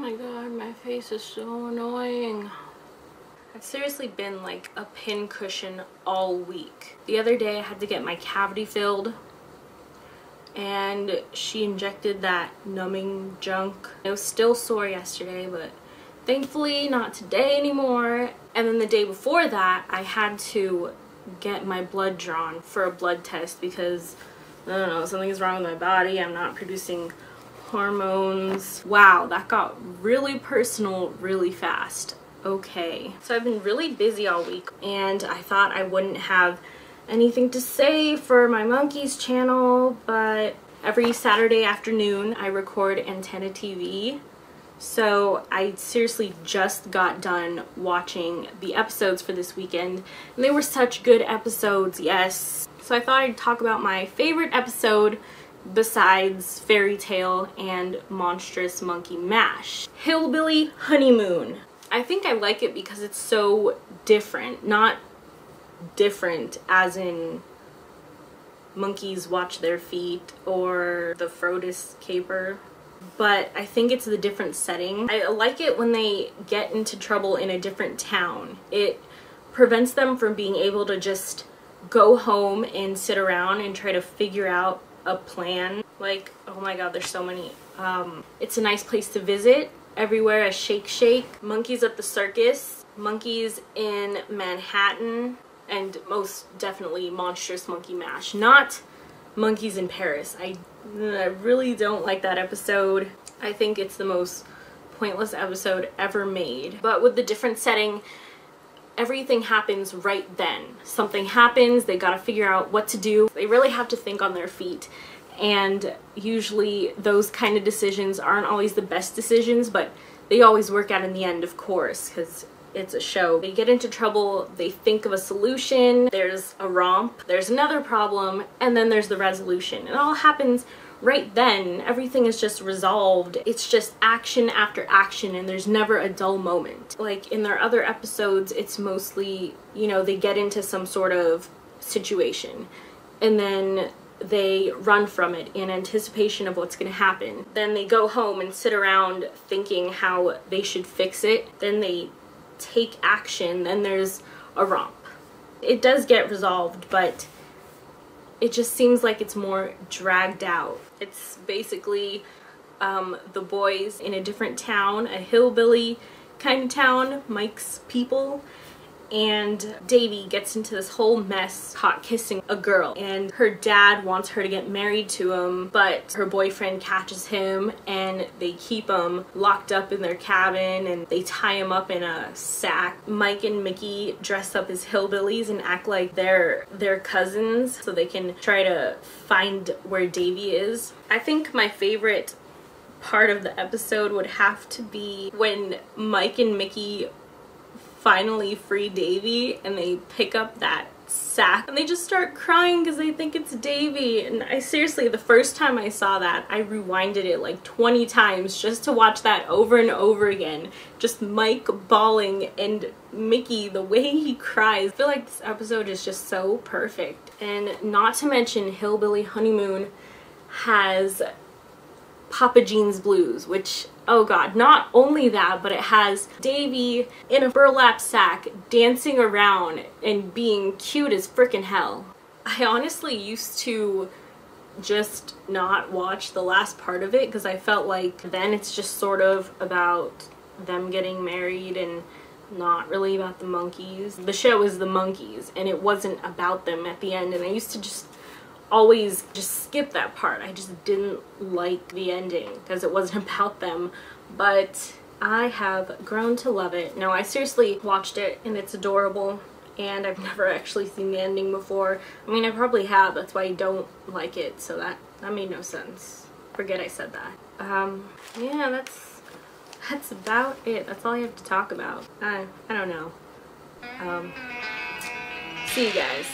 my god, my face is so annoying. I've seriously been like a pincushion all week. The other day I had to get my cavity filled and she injected that numbing junk. It was still sore yesterday, but thankfully not today anymore. And then the day before that I had to get my blood drawn for a blood test because I don't know, something is wrong with my body. I'm not producing hormones. Wow, that got really personal really fast. Okay, so I've been really busy all week and I thought I wouldn't have anything to say for my monkeys channel, but every Saturday afternoon I record Antenna TV. So I seriously just got done watching the episodes for this weekend and they were such good episodes, yes. So I thought I'd talk about my favorite episode besides Fairy Tale and Monstrous Monkey Mash. Hillbilly Honeymoon. I think I like it because it's so different. Not different as in monkeys watch their feet or the Frodis caper, but I think it's the different setting. I like it when they get into trouble in a different town. It prevents them from being able to just go home and sit around and try to figure out a plan. Like, oh my god, there's so many. It's a nice place to visit. Everywhere a Shake Shake, Monkeys at the Circus, Monkeys in Manhattan, and most definitely Monstrous Monkey Mash. Not Monkeys in Paris. I really don't like that episode. I think it's the most pointless episode ever made. But with the different setting, everything happens right then. Something happens, they gotta figure out what to do. They really have to think on their feet. And usually those kind of decisions aren't always the best decisions, but they always work out in the end, of course, because it's a show. They get into trouble, they think of a solution, there's a romp, there's another problem, and then there's the resolution. It all happens right then. Everything is just resolved. It's just action after action and there's never a dull moment. Like in their other episodes, it's mostly, you know, they get into some sort of situation and then they run from it in anticipation of what's going to happen. Then they go home and sit around thinking how they should fix it. Then they take action. Then there's a romp. It does get resolved, but it just seems like it's more dragged out. It's basically the boys in a different town, a hillbilly kind of town, Mike's people, and Davy gets into this whole mess caught kissing a girl, and her dad wants her to get married to him, but her boyfriend catches him and they keep him locked up in their cabin and they tie him up in a sack. Mike and Mickey dress up as hillbillies and act like they're their cousins so they can try to find where Davy is. I think my favorite part of the episode would have to be when Mike and Mickey finally free Davy and they pick up that sack and they just start crying because they think it's Davy. And I seriously, the first time I saw that, I rewinded it like 20 times just to watch that over and over again. Just Mike bawling and Mickey, the way he cries. I feel like this episode is just so perfect. And not to mention Hillbilly Honeymoon has Papa Jean's Blues, which, oh god, not only that, but it has Davy in a burlap sack dancing around and being cute as frickin' hell. I honestly used to just not watch the last part of it because I felt like then it's just sort of about them getting married and not really about the monkeys. The show is the monkeys and it wasn't about them at the end, and I used to just always just skip that part. I just didn't like the ending because it wasn't about them, but I have grown to love it. No, I seriously watched it and it's adorable, and I've never actually seen the ending before. I mean, I probably have, that's why I don't like it, so that made no sense. Forget I said that. Yeah, that's about it. That's all I have to talk about. I don't know. See you guys.